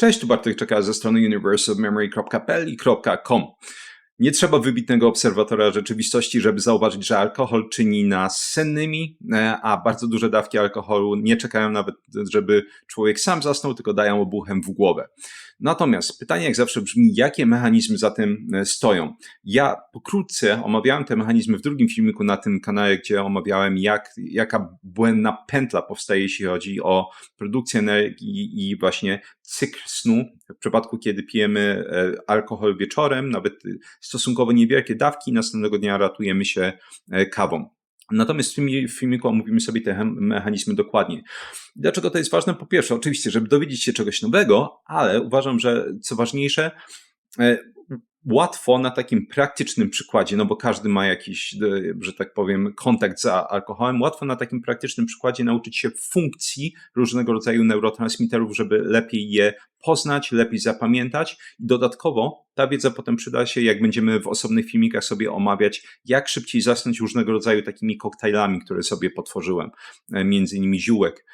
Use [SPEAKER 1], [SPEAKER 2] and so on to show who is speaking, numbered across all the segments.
[SPEAKER 1] Cześć, tu Bartek Czeka ze strony universeofmemory.pl i .com. Nie trzeba wybitnego obserwatora rzeczywistości, żeby zauważyć, że alkohol czyni nas sennymi, a bardzo duże dawki alkoholu nie czekają nawet, żeby człowiek sam zasnął, tylko dają obuchem w głowę. Natomiast pytanie jak zawsze brzmi, jakie mechanizmy za tym stoją? Ja pokrótce omawiałem te mechanizmy w drugim filmiku na tym kanale, gdzie omawiałem jaka błędna pętla powstaje, jeśli chodzi o produkcję energii i właśnie cykl snu. W przypadku, kiedy pijemy alkohol wieczorem, nawet stosunkowo niewielkie dawki, następnego dnia ratujemy się kawą. Natomiast w tym filmiku omówimy sobie te mechanizmy dokładnie. Dlaczego to jest ważne? Po pierwsze, oczywiście, żeby dowiedzieć się czegoś nowego, ale uważam, że co ważniejsze, łatwo na takim praktycznym przykładzie, no bo każdy ma jakiś, że tak powiem, kontakt z alkoholem, łatwo na takim praktycznym przykładzie nauczyć się funkcji różnego rodzaju neurotransmiterów, żeby lepiej je poznać, lepiej zapamiętać i dodatkowo ta wiedza potem przyda się, jak będziemy w osobnych filmikach sobie omawiać, jak szybciej zasnąć różnego rodzaju takimi koktajlami, które sobie potworzyłem, między innymi ziółek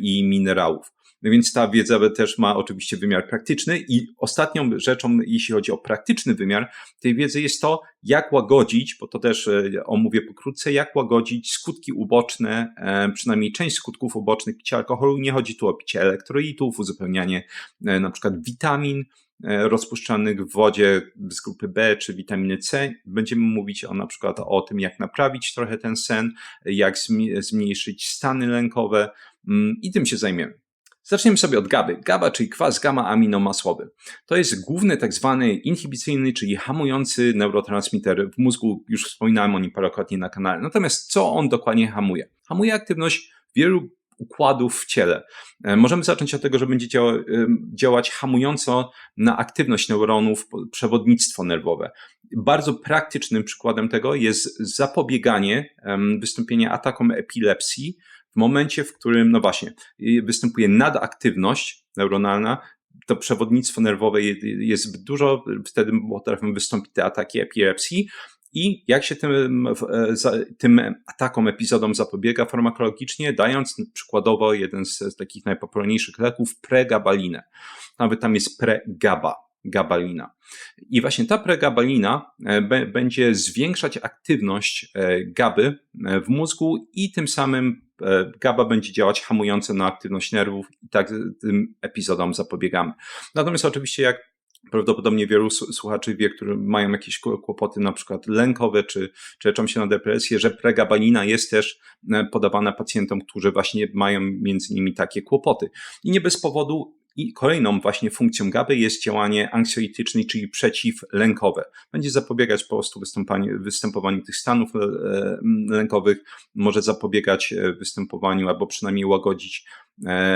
[SPEAKER 1] i minerałów. Więc ta wiedza też ma oczywiście wymiar praktyczny i ostatnią rzeczą, jeśli chodzi o praktyczny wymiar tej wiedzy jest to, jak łagodzić, bo to też omówię pokrótce, jak łagodzić skutki uboczne, przynajmniej część skutków ubocznych picia alkoholu. Nie chodzi tu o picie elektrolitów, uzupełnianie na przykład witamin rozpuszczanych w wodzie z grupy B czy witaminy C. Będziemy mówić na przykład o tym, jak naprawić trochę ten sen, jak zmniejszyć stany lękowe i tym się zajmiemy. Zaczniemy sobie od GABY. GABA, czyli kwas gamma-aminomasłowy. To jest główny tak zwany inhibicyjny, czyli hamujący neurotransmiter w mózgu. Już wspominałem o nim parokrotnie na kanale. Natomiast co on dokładnie hamuje? Hamuje aktywność wielu układów w ciele. Możemy zacząć od tego, że będzie działać hamująco na aktywność neuronów przewodnictwo nerwowe. Bardzo praktycznym przykładem tego jest zapobieganie wystąpienia atakom epilepsji w momencie, w którym, no właśnie, występuje nadaktywność neuronalna, to przewodnictwo nerwowe jest zbyt dużo, wtedy potrafią wystąpić te ataki epilepsji. I jak się tym atakom, epizodom zapobiega farmakologicznie, dając przykładowo jeden z takich najpopularniejszych leków, pregabalinę. Nawet tam jest gabalina. I właśnie ta pregabalina będzie zwiększać aktywność GABY w mózgu i tym samym GABA będzie działać hamująco na aktywność nerwów i tak tym epizodom zapobiegamy. Natomiast oczywiście jak prawdopodobnie wielu słuchaczy wie, którzy mają jakieś kłopoty na przykład lękowe, czy leczą się na depresję, że pregabalina jest też podawana pacjentom, którzy właśnie mają między innymi takie kłopoty. I nie bez powodu i kolejną właśnie funkcją GABY jest działanie anksjolytyczne, czyli przeciwlękowe. Będzie zapobiegać po prostu występowaniu tych stanów lękowych, może zapobiegać występowaniu albo przynajmniej łagodzić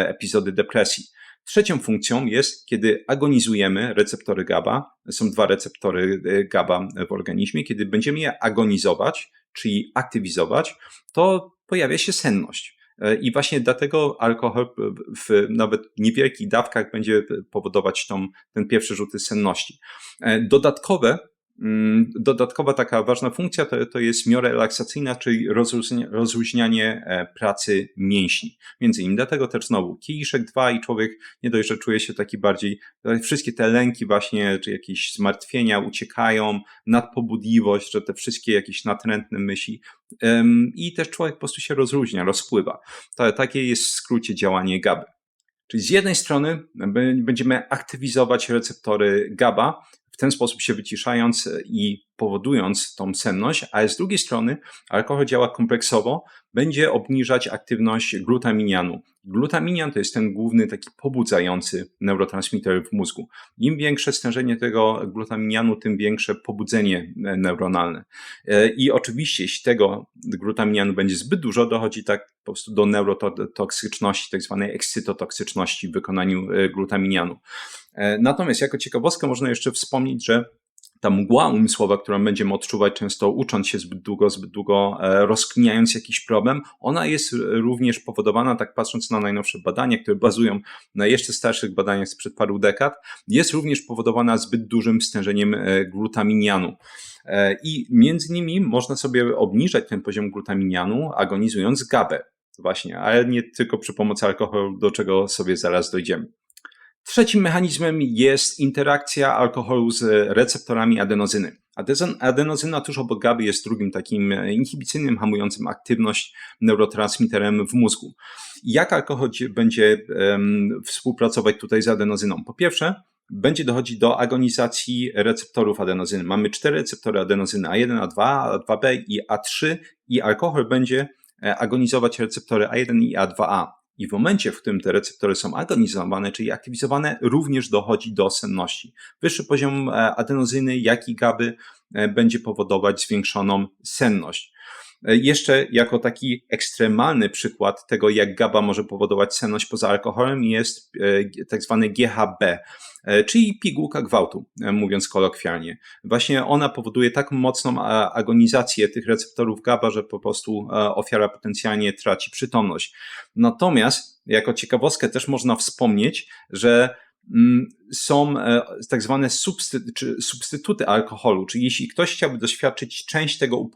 [SPEAKER 1] epizody depresji. Trzecią funkcją jest, kiedy agonizujemy receptory GABA, są dwa receptory GABA w organizmie, kiedy będziemy je agonizować, czyli aktywizować, to pojawia się senność. I właśnie dlatego alkohol w nawet niewielkich dawkach będzie powodować ten pierwszy rzuty senności. Dodatkowa taka ważna funkcja to jest miorelaksacyjna, czyli rozluźnianie pracy mięśni. Między innymi dlatego też znowu kieliszek 2 i człowiek nie dość, że czuje się taki bardziej, wszystkie te lęki właśnie, czy jakieś zmartwienia uciekają, nadpobudliwość, że te wszystkie jakieś natrętne myśli i też człowiek po prostu się rozluźnia, rozpływa. Takie jest w skrócie działanie GABY. Czyli z jednej strony będziemy aktywizować receptory GABA, w ten sposób się wyciszając i powodując tą senność, ale z drugiej strony alkohol działa kompleksowo, będzie obniżać aktywność glutaminianu. Glutaminian to jest ten główny taki pobudzający neurotransmiter w mózgu. Im większe stężenie tego glutaminianu, tym większe pobudzenie neuronalne. I oczywiście, jeśli tego glutaminianu będzie zbyt dużo, dochodzi tak po prostu do neurotoksyczności, tak zwanej ekscytotoksyczności w wykonaniu glutaminianu. Natomiast jako ciekawostkę można jeszcze wspomnieć, że ta mgła umysłowa, którą będziemy odczuwać często ucząc się zbyt długo rozkminiając jakiś problem, ona jest również powodowana, tak patrząc na najnowsze badania, które bazują na jeszcze starszych badaniach sprzed paru dekad, jest również powodowana zbyt dużym stężeniem glutaminianu. I między innymi można sobie obniżać ten poziom glutaminianu agonizując GABę właśnie, ale nie tylko przy pomocy alkoholu, do czego sobie zaraz dojdziemy. Trzecim mechanizmem jest interakcja alkoholu z receptorami adenozyny. Adenozyna tuż obok GABY jest drugim takim inhibicyjnym, hamującym aktywność neurotransmiterem w mózgu. Jak alkohol będzie współpracować tutaj z adenozyną? Po pierwsze, będzie dochodzić do agonizacji receptorów adenozyny. Mamy 4 receptory adenozyny A1, A2, A2B i A3 i alkohol będzie agonizować receptory A1 i A2A. I w momencie, w którym te receptory są agonizowane, czyli aktywizowane, również dochodzi do senności. Wyższy poziom adenozyny, jak i GABY będzie powodować zwiększoną senność. Jeszcze jako taki ekstremalny przykład tego, jak GABA może powodować senność poza alkoholem, jest tak zwany GHB, czyli pigułka gwałtu, mówiąc kolokwialnie. Właśnie ona powoduje tak mocną agonizację tych receptorów GABA, że po prostu ofiara potencjalnie traci przytomność. Natomiast jako ciekawostkę też można wspomnieć, że są tak zwane substytuty alkoholu, czyli jeśli ktoś chciałby doświadczyć część tego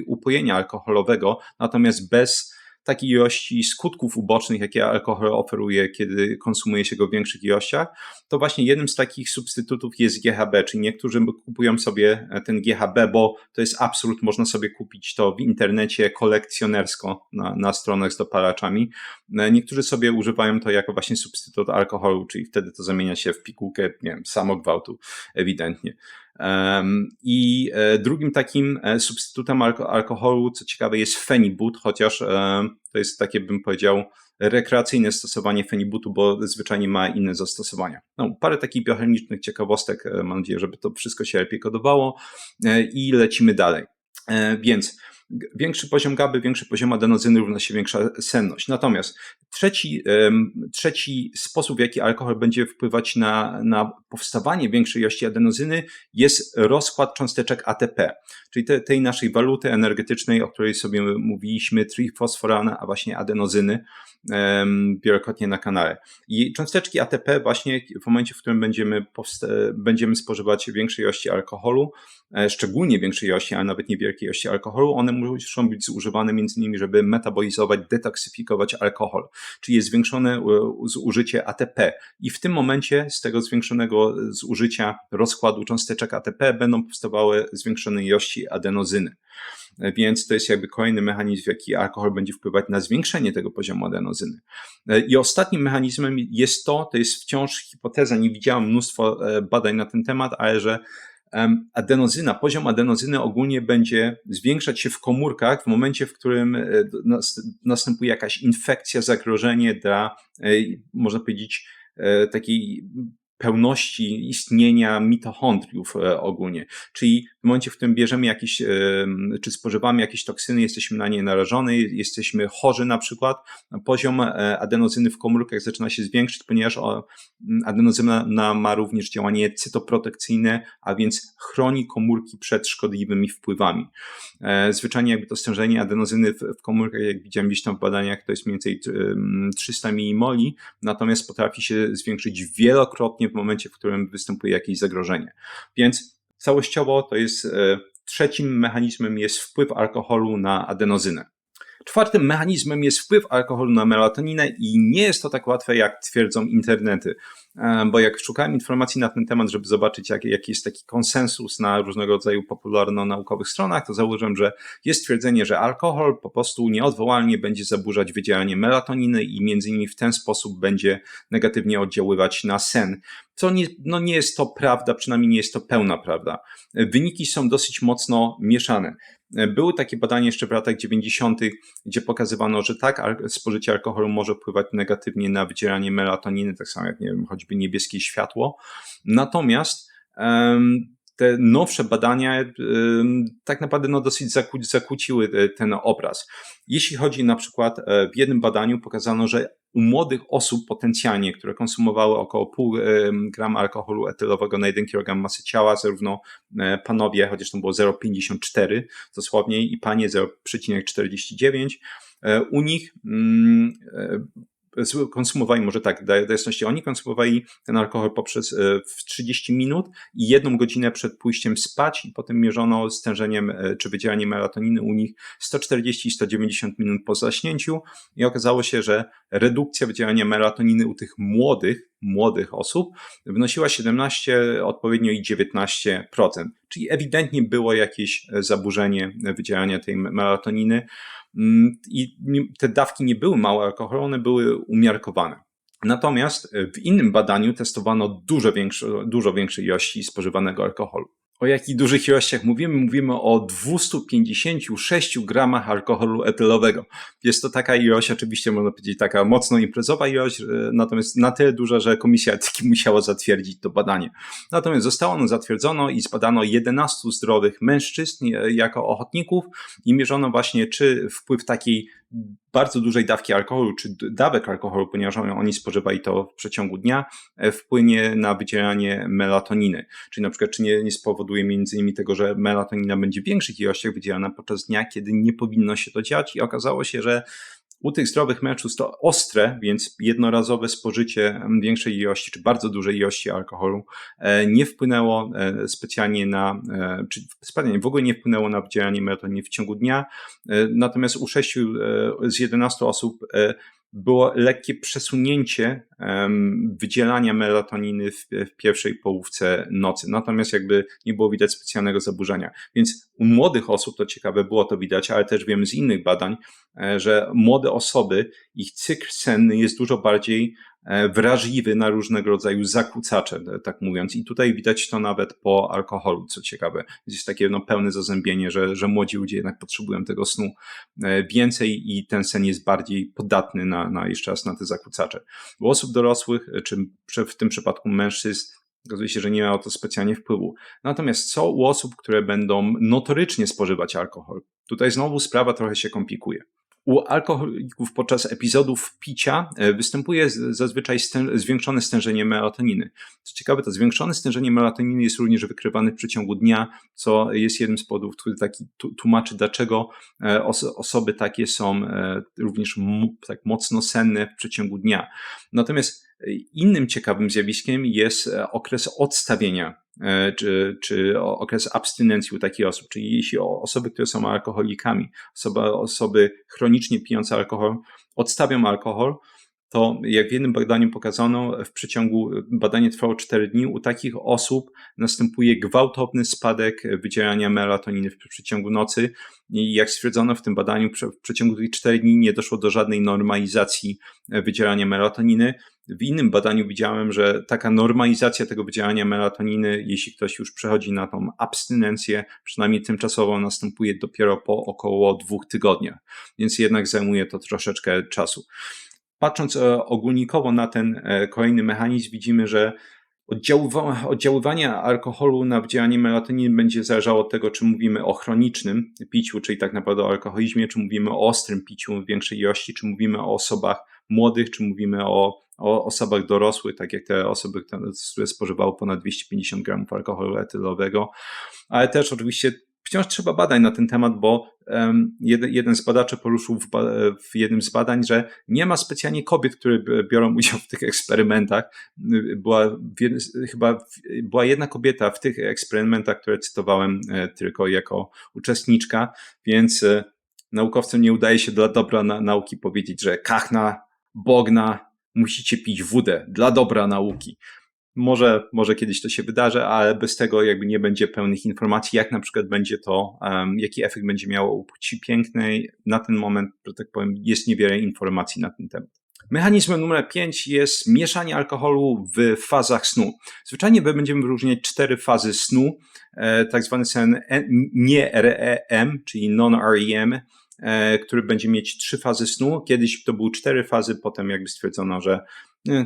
[SPEAKER 1] upojenia alkoholowego, natomiast bez takiej ilości skutków ubocznych, jakie alkohol oferuje, kiedy konsumuje się go w większych ilościach, to właśnie jednym z takich substytutów jest GHB, czyli niektórzy kupują sobie ten GHB, bo to jest absurd, można sobie kupić to w internecie kolekcjonersko na stronach z dopalaczami. Niektórzy sobie używają to jako właśnie substytut alkoholu, czyli wtedy to zamienia się w pigułkę, nie wiem, samogwałtu, ewidentnie. I drugim takim substytutem alkoholu, co ciekawe, jest fenibut, chociaż to jest takie, bym powiedział, rekreacyjne stosowanie fenibutu, bo zwyczajnie ma inne zastosowania. No, parę takich biochemicznych ciekawostek, mam nadzieję, żeby to wszystko się lepiej kodowało i lecimy dalej. Więc większy poziom GABY, większy poziom adenozyny równa się większa senność. Natomiast trzeci sposób, w jaki alkohol będzie wpływać na powstawanie większej ilości adenozyny, jest rozkład cząsteczek ATP, czyli tej naszej waluty energetycznej, o której sobie mówiliśmy, trifosforana, a właśnie adenozyny wielokrotnie na kanale. I cząsteczki ATP właśnie w momencie, w którym będziemy spożywać większej ilości alkoholu, szczególnie większej ilości, ale nawet niewielkiej ilości alkoholu, one muszą być zużywane między innymi, żeby metabolizować, detoksyfikować alkohol, czyli jest zwiększone zużycie ATP. I w tym momencie z tego zwiększonego zużycia rozkładu cząsteczek ATP będą powstawały zwiększone ilości adenozyny. Więc to jest jakby kolejny mechanizm, w jaki alkohol będzie wpływać na zwiększenie tego poziomu adenozyny. I ostatnim mechanizmem jest to jest wciąż hipoteza, nie widziałem mnóstwo badań na ten temat, ale że poziom adenozyny ogólnie będzie zwiększać się w komórkach w momencie, w którym następuje jakaś infekcja, zagrożenie dla, można powiedzieć, takiej pełności istnienia mitochondriów ogólnie. Czyli w momencie, w którym bierzemy czy spożywamy jakieś toksyny, jesteśmy na nie narażone, jesteśmy chorzy na przykład, poziom adenozyny w komórkach zaczyna się zwiększyć, ponieważ adenozyna ma również działanie cytoprotekcyjne, a więc chroni komórki przed szkodliwymi wpływami. Zwyczajnie jakby to stężenie adenozyny w komórkach, jak widziałem gdzieś tam w badaniach, to jest mniej więcej 300 mmol, natomiast potrafi się zwiększyć wielokrotnie w momencie, w którym występuje jakieś zagrożenie. Więc całościowo to jest trzecim mechanizmem jest wpływ alkoholu na adenozynę. Czwartym mechanizmem jest wpływ alkoholu na melatoninę i nie jest to tak łatwe, jak twierdzą internety, bo jak szukałem informacji na ten temat, żeby zobaczyć, jaki jest taki konsensus na różnego rodzaju popularno-naukowych stronach, to zauważyłem, że jest twierdzenie, że alkohol po prostu nieodwołalnie będzie zaburzać wydzielanie melatoniny i między innymi w ten sposób będzie negatywnie oddziaływać na sen. Co nie jest to prawda, przynajmniej nie jest to pełna prawda. Wyniki są dosyć mocno mieszane. Były takie badania jeszcze w latach 90., gdzie pokazywano, że tak, spożycie alkoholu może wpływać negatywnie na wydzielanie melatoniny, tak samo jak, nie wiem, choćby niebieskie światło. Natomiast te nowsze badania tak naprawdę dosyć zakłóciły ten obraz. Jeśli chodzi na przykład, w jednym badaniu pokazano, że u młodych osób potencjalnie, które konsumowały około 0,5 grama alkoholu etylowego na 1 kg masy ciała, zarówno panowie, chociaż to było 0,54 dosłownie, i panie 0,49, u nich konsumowali, może tak, do jasności, oni konsumowali ten alkohol poprzez w 30 minut i 1 godzinę przed pójściem spać i potem mierzono stężeniem czy wydzielaniem melatoniny u nich 140 i 190 minut po zaśnięciu i okazało się, że redukcja wydzielania melatoniny u tych młodych osób wynosiła 17 odpowiednio i 19%, czyli ewidentnie było jakieś zaburzenie wydzielania tej melatoniny i te dawki nie były małe alkoholu, one były umiarkowane. Natomiast w innym badaniu testowano dużo większej ilości spożywanego alkoholu. O jakich dużych ilościach mówimy? Mówimy o 256 gramach alkoholu etylowego. Jest to taka ilość, oczywiście można powiedzieć taka mocno imprezowa ilość, natomiast na tyle duża, że Komisja Etyki musiała zatwierdzić to badanie. Natomiast zostało ono zatwierdzono i zbadano 11 zdrowych mężczyzn jako ochotników i mierzono właśnie, czy wpływ takiej bardzo dużej dawki alkoholu, czy dawek alkoholu, ponieważ oni spożywali to w przeciągu dnia, wpłynie na wydzielanie melatoniny. Czyli na przykład, czy nie spowoduje między innymi tego, że melatonina będzie w większych ilościach wydzielana podczas dnia, kiedy nie powinno się to dziać i okazało się, że u tych zdrowych mężczyzn to ostre, więc jednorazowe spożycie większej ilości, czy bardzo dużej ilości alkoholu nie wpłynęło specjalnie czy specjalnie w ogóle nie wpłynęło na wydzielanie melatoniny w ciągu dnia. Natomiast u 6 z 11 osób było lekkie przesunięcie wydzielania melatoniny w pierwszej połówce nocy. Natomiast jakby nie było widać specjalnego zaburzenia. Więc u młodych osób, to ciekawe, było to widać, ale też wiemy z innych badań, że młode osoby, ich cykl senny jest dużo bardziej wrażliwy na różnego rodzaju zakłócacze, tak mówiąc. I tutaj widać to nawet po alkoholu, co ciekawe. Jest takie pełne zazębienie, że młodzi ludzie jednak potrzebują tego snu więcej i ten sen jest bardziej podatny jeszcze raz na te zakłócacze. U osób dorosłych, czy w tym przypadku mężczyzn, okazuje się, że nie miało to specjalnie wpływu. Natomiast co u osób, które będą notorycznie spożywać alkohol? Tutaj znowu sprawa trochę się komplikuje. U alkoholików podczas epizodów picia występuje zazwyczaj zwiększone stężenie melatoniny. Co ciekawe, to zwiększone stężenie melatoniny jest również wykrywane w przeciągu dnia, co jest jednym z powodów, który taki tłumaczy, dlaczego osoby takie są również tak mocno senne w przeciągu dnia. Natomiast innym ciekawym zjawiskiem jest okres odstawienia, czy okres abstynencji u takich osób, czyli jeśli osoby, które są alkoholikami, osoby chronicznie pijące alkohol, odstawią alkohol, to jak w jednym badaniu pokazano, badanie trwało 4 dni, u takich osób następuje gwałtowny spadek wydzielania melatoniny w przeciągu nocy i jak stwierdzono w tym badaniu, w przeciągu tych 4 dni nie doszło do żadnej normalizacji wydzielania melatoniny. W innym badaniu widziałem, że taka normalizacja tego wydzielania melatoniny, jeśli ktoś już przechodzi na tą abstynencję, przynajmniej tymczasowo, następuje dopiero po około 2 tygodniach, więc jednak zajmuje to troszeczkę czasu. Patrząc ogólnikowo na ten kolejny mechanizm, widzimy, że oddziaływanie alkoholu na wydzielanie melatoniny będzie zależało od tego, czy mówimy o chronicznym piciu, czyli tak naprawdę o alkoholizmie, czy mówimy o ostrym piciu w większej ilości, czy mówimy o osobach młodych, czy mówimy o osobach dorosłych, tak jak te osoby, które spożywały ponad 250 gramów alkoholu etylowego, ale też oczywiście wciąż trzeba badań na ten temat, bo jeden z badaczy poruszył w jednym z badań, że nie ma specjalnie kobiet, które biorą udział w tych eksperymentach. Była jedna kobieta w tych eksperymentach, które cytowałem tylko jako uczestniczka, więc naukowcom nie udaje się dla dobra nauki powiedzieć, że kachna, bogna, musicie pić wódę dla dobra nauki. Może kiedyś to się wydarzy, ale bez tego jakby nie będzie pełnych informacji, jak na przykład będzie to, jaki efekt będzie miało u płci pięknej. Na ten moment, że tak powiem, jest niewiele informacji na ten temat. Mechanizmem numer 5 jest mieszanie alkoholu w fazach snu. Zwyczajnie będziemy wyróżniać 4 fazy snu, tak zwany sen nie REM, czyli non-REM, który będzie mieć 3 fazy snu. Kiedyś to były 4 fazy, potem jakby stwierdzono, że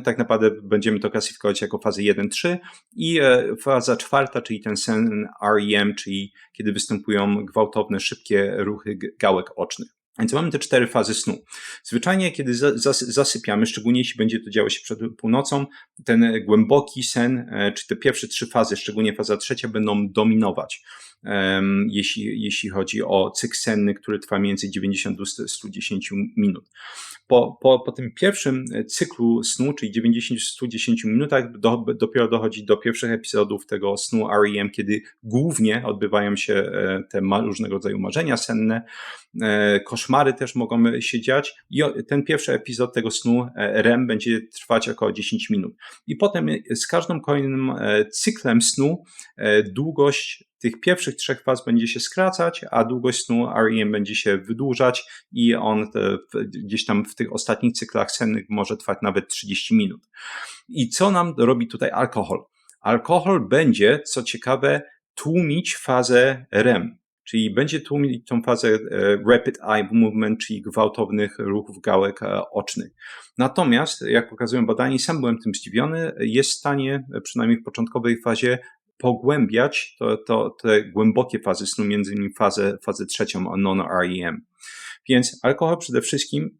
[SPEAKER 1] tak naprawdę będziemy to klasyfikować jako fazy 1-3 i faza 4, czyli ten sen REM, czyli kiedy występują gwałtowne, szybkie ruchy gałek ocznych. Więc mamy te 4 fazy snu. Zwyczajnie, kiedy zasypiamy, szczególnie jeśli będzie to działo się przed północą, ten głęboki sen, czy te pierwsze 3 fazy, szczególnie faza 3, będą dominować, jeśli chodzi o cykl senny, który trwa między 90 do 110 minut. Po tym pierwszym cyklu snu, czyli 90-110 minutach, dopiero dochodzi do pierwszych epizodów tego snu REM, kiedy głównie odbywają się te różnego rodzaju marzenia senne, koszmary też mogą się dziać i ten pierwszy epizod tego snu REM będzie trwać około 10 minut. I potem z każdym kolejnym cyklem snu długość tych pierwszych 3 faz będzie się skracać, a długość snu REM będzie się wydłużać i on gdzieś tam w tych ostatnich cyklach sennych może trwać nawet 30 minut. I co nam robi tutaj alkohol? Alkohol będzie, co ciekawe, tłumić fazę REM, czyli będzie tłumić tą fazę rapid eye movement, czyli gwałtownych ruchów gałek ocznych. Natomiast, jak pokazują badania, i sam byłem tym zdziwiony, jest w stanie, przynajmniej w początkowej fazie, pogłębiać te głębokie fazy snu, między innymi fazę 3, non-REM. Więc alkohol przede wszystkim,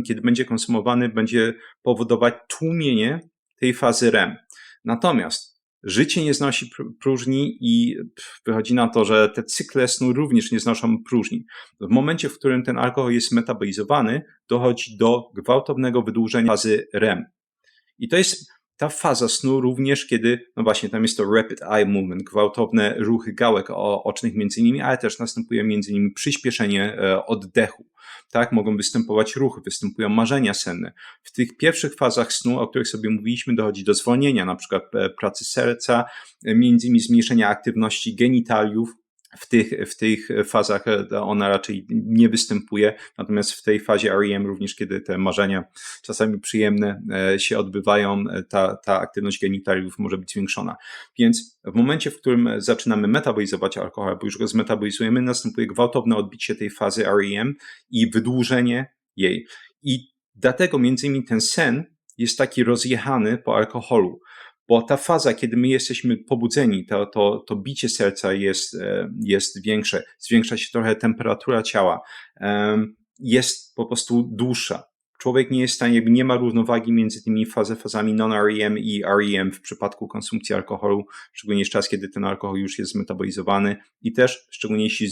[SPEAKER 1] kiedy będzie konsumowany, będzie powodować tłumienie tej fazy REM. Natomiast życie nie znosi próżni i wychodzi na to, że te cykle snu również nie znoszą próżni. W momencie, w którym ten alkohol jest metabolizowany, dochodzi do gwałtownego wydłużenia fazy REM. I to jest ta faza snu również, kiedy, no właśnie, tam jest to rapid eye movement, gwałtowne ruchy gałek ocznych między innymi, ale też następuje między innymi przyspieszenie oddechu. Tak, mogą występować ruchy, występują marzenia senne. W tych pierwszych fazach snu, o których sobie mówiliśmy, dochodzi do zwolnienia, na przykład pracy serca, między innymi zmniejszenia aktywności genitaliów. W tych fazach ona raczej nie występuje, natomiast w tej fazie REM również, kiedy te marzenia czasami przyjemne się odbywają, ta aktywność genitaliów może być zwiększona. Więc w momencie, w którym zaczynamy metabolizować alkohol, bo już go zmetabolizujemy, następuje gwałtowne odbicie tej fazy REM i wydłużenie jej. I dlatego między innymi ten sen jest taki rozjechany po alkoholu. Bo ta faza, kiedy my jesteśmy pobudzeni, to bicie serca jest większe, zwiększa się trochę temperatura ciała, jest po prostu dłuższa. Człowiek nie jest w stanie, nie ma równowagi między tymi fazami non-REM i REM w przypadku konsumpcji alkoholu, szczególnie czas, kiedy ten alkohol już jest zmetabolizowany i też szczególnie jeśli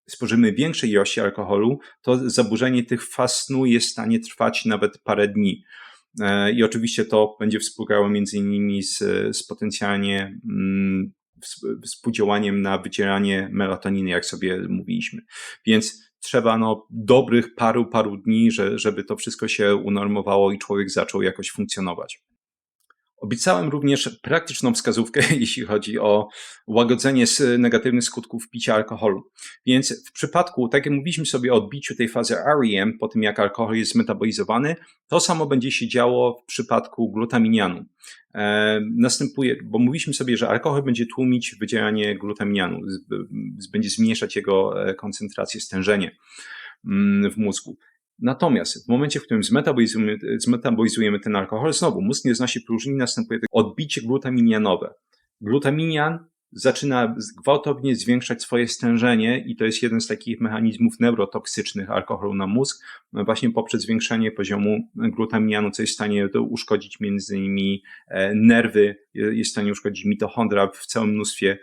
[SPEAKER 1] spożymy większej ilości alkoholu, to zaburzenie tych faz snu jest w stanie trwać nawet parę dni. I oczywiście to będzie współgrało między innymi z potencjalnie współdziałaniem na wycieranie melatoniny, jak sobie mówiliśmy. Więc trzeba dobrych paru dni, żeby to wszystko się unormowało i człowiek zaczął jakoś funkcjonować. Obiecałem również praktyczną wskazówkę, jeśli chodzi o łagodzenie negatywnych skutków picia alkoholu. Więc w przypadku, tak jak mówiliśmy sobie o odbiciu tej fazy REM, po tym jak alkohol jest zmetabolizowany, to samo będzie się działo w przypadku glutaminianu. Następuje, bo mówiliśmy sobie, że alkohol będzie tłumić wydzielanie glutaminianu, będzie zmniejszać jego koncentrację, stężenie w mózgu. Natomiast w momencie, w którym zmetabolizujemy ten alkohol, znowu mózg nie znosi próżni, następuje odbicie glutaminianowe. Glutaminian zaczyna gwałtownie zwiększać swoje stężenie i to jest jeden z takich mechanizmów neurotoksycznych alkoholu na mózg, właśnie poprzez zwiększanie poziomu glutaminianu, co jest w stanie uszkodzić między innymi nerwy, jest w stanie uszkodzić mitochondria w całym mnóstwie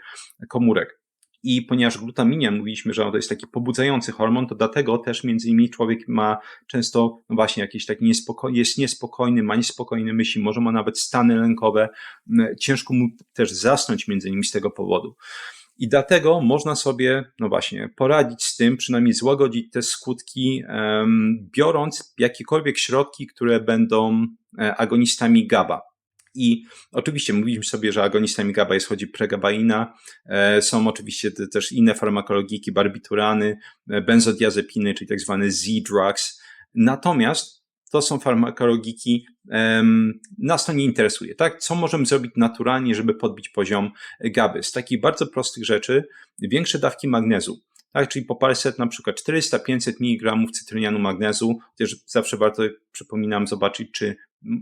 [SPEAKER 1] komórek. I ponieważ glutaminian, mówiliśmy, że to jest taki pobudzający hormon, to dlatego też między innymi człowiek ma często właśnie jakiś taki jest niespokojny, ma niespokojne myśli, może ma nawet stany lękowe, ciężko mu też zasnąć między innymi z tego powodu. I dlatego można sobie, właśnie, poradzić z tym, przynajmniej złagodzić te skutki, biorąc jakiekolwiek środki, które będą agonistami GABA. I oczywiście mówiliśmy sobie, że agonistami GABA jest chodzi pregabalina, są oczywiście też inne farmakologiki, barbiturany, benzodiazepiny, czyli tak zwane Z-drugs. Natomiast to są farmakologiki, nas to nie interesuje, tak? Co możemy zrobić naturalnie, żeby podbić poziom GABY? Z takich bardzo prostych rzeczy, większe dawki magnezu. Tak, czyli po paręset, na przykład 400-500 mg cytrynianu magnezu, też zawsze warto, przypominam, zobaczyć, czy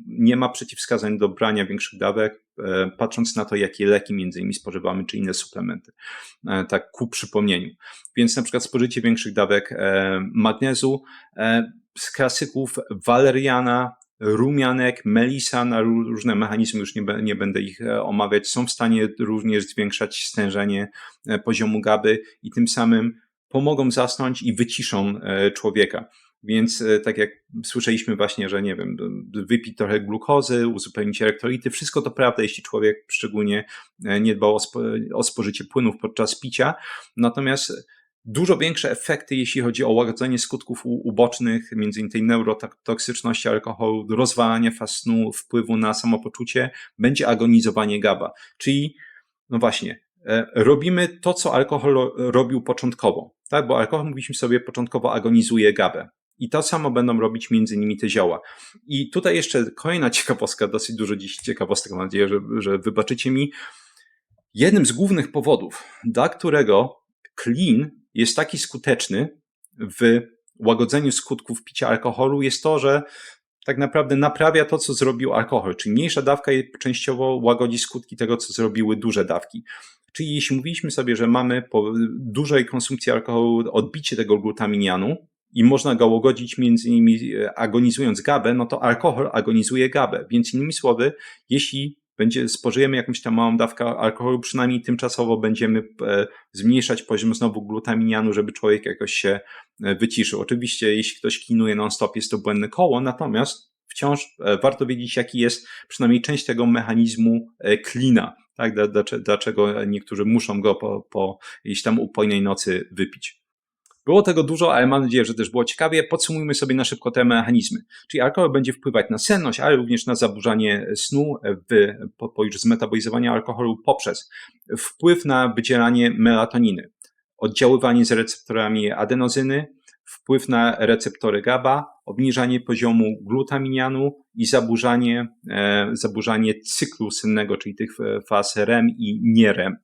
[SPEAKER 1] nie ma przeciwwskazań do brania większych dawek. patrząc na to, jakie leki między innymi spożywamy, czy inne suplementy. Tak ku przypomnieniu. Więc na przykład spożycie większych dawek magnezu, z klasyków waleriana, rumianek, melisa na różne mechanizmy, już nie będę ich omawiać, są w stanie również zwiększać stężenie poziomu GABY i tym samym pomogą zasnąć i wyciszą człowieka. Więc tak jak słyszeliśmy właśnie, że nie wiem, wypić trochę glukozy, uzupełnić elektrolity, wszystko to prawda, jeśli człowiek szczególnie nie dbał o spożycie płynów podczas picia. Natomiast dużo większe efekty, jeśli chodzi o łagodzenie skutków ubocznych, między innymi tej neurotoksyczności alkoholu, rozwalania faz snu, wpływu na samopoczucie, będzie agonizowanie GABA. Czyli, no właśnie, robimy to, co alkohol robił początkowo, tak? Bo alkohol, mówiliśmy sobie, początkowo agonizuje GABę. I to samo będą robić między innymi te zioła. I tutaj jeszcze kolejna ciekawostka, dosyć dużo dziś ciekawostek, mam nadzieję, że wybaczycie mi. Jednym z głównych powodów, dla którego clean jest taki skuteczny w łagodzeniu skutków picia alkoholu, jest to, że tak naprawdę naprawia to, co zrobił alkohol, czyli mniejsza dawka częściowo łagodzi skutki tego, co zrobiły duże dawki. Czyli jeśli mówiliśmy sobie, że mamy po dużej konsumpcji alkoholu odbicie tego glutaminianu i można go łagodzić między innymi agonizując GABę, no to alkohol agonizuje GABę. Więc innymi słowy, jeśli spożyjemy jakąś tam małą dawkę alkoholu, przynajmniej tymczasowo będziemy zmniejszać poziom znowu glutaminianu, żeby człowiek jakoś się wyciszył. Oczywiście, jeśli ktoś klinuje non-stop, jest to błędne koło, natomiast wciąż warto wiedzieć, jaki jest przynajmniej część tego mechanizmu klina, tak? Dlaczego niektórzy muszą go po jakiejś tam upojnej nocy wypić. Było tego dużo, ale mam nadzieję, że też było ciekawie. Podsumujmy sobie na szybko te mechanizmy. Czyli alkohol będzie wpływać na senność, ale również na zaburzanie snu po już zmetabolizowania alkoholu poprzez wpływ na wydzielanie melatoniny, oddziaływanie z receptorami adenozyny, wpływ na receptory GABA, obniżanie poziomu glutaminianu i zaburzanie cyklu sennego, czyli tych faz REM i nie-REM.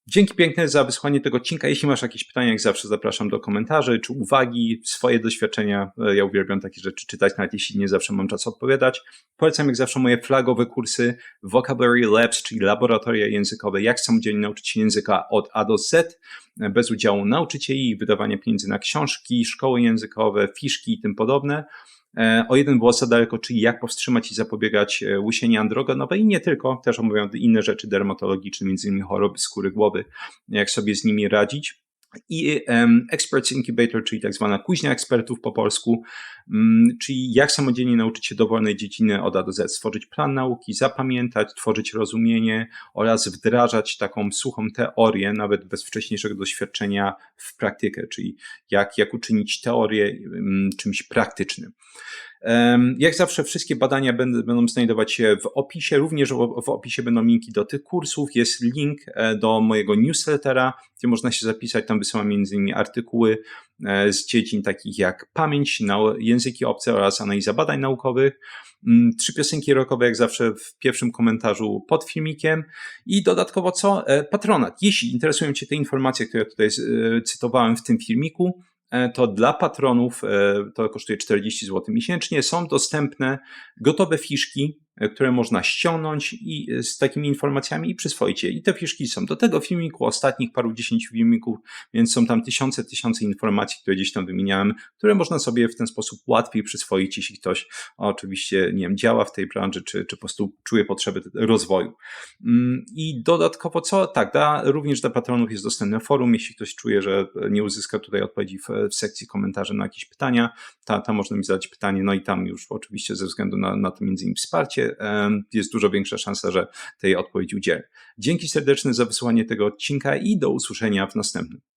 [SPEAKER 1] Dzięki piękne za wysłuchanie tego odcinka. Jeśli masz jakieś pytania, jak zawsze zapraszam do komentarzy czy uwagi, swoje doświadczenia. Ja uwielbiam takie rzeczy czytać, nawet jeśli nie zawsze mam czas odpowiadać. Polecam jak zawsze moje flagowe kursy Vocabulary Labs, czyli laboratoria językowe, jak samodzielnie nauczyć się języka od A do Z, bez udziału nauczycieli i wydawania pieniędzy na książki, szkoły językowe, fiszki i tym podobne. O jeden włos za daleko, czyli jak powstrzymać i zapobiegać łysieniu androgonowej i nie tylko, też omawiam inne rzeczy dermatologiczne, między innymi choroby skóry głowy, jak sobie z nimi radzić. I Experts Incubator, czyli tak zwana kuźnia ekspertów po polsku, czyli jak samodzielnie nauczyć się dowolnej dziedziny od A do Z, stworzyć plan nauki, zapamiętać, tworzyć rozumienie oraz wdrażać taką suchą teorię, nawet bez wcześniejszego doświadczenia w praktykę, czyli jak uczynić teorię czymś praktycznym. Jak zawsze wszystkie badania będą znajdować się w opisie, również w opisie będą linki do tych kursów, jest link do mojego newslettera, gdzie można się zapisać, tam wysyłam między innymi artykuły z dziedzin takich jak pamięć, języki obce oraz analiza badań naukowych. 3 piosenki rockowe jak zawsze w pierwszym komentarzu pod filmikiem i dodatkowo Patronat. Jeśli interesują Cię te informacje, które tutaj cytowałem w tym filmiku, to dla patronów to kosztuje 40 zł miesięcznie. Są dostępne gotowe fiszki, które można ściągnąć i z takimi informacjami i przyswoić je. I te fiszki są do tego filmiku, ostatnich paru 10 filmików, więc są tam tysiące informacji, które gdzieś tam wymieniałem, które można sobie w ten sposób łatwiej przyswoić, jeśli ktoś oczywiście, nie wiem, działa w tej branży, czy po prostu czuje potrzebę rozwoju. I dodatkowo również dla patronów jest dostępne forum, jeśli ktoś czuje, że nie uzyska tutaj odpowiedzi w sekcji komentarzy na jakieś pytania, tam można mi zadać pytanie, no i tam już oczywiście ze względu na to między innymi wsparcie jest dużo większa szansa, że tej odpowiedzi udzielę. Dzięki serdeczne za wysłuchanie tego odcinka i do usłyszenia w następnym.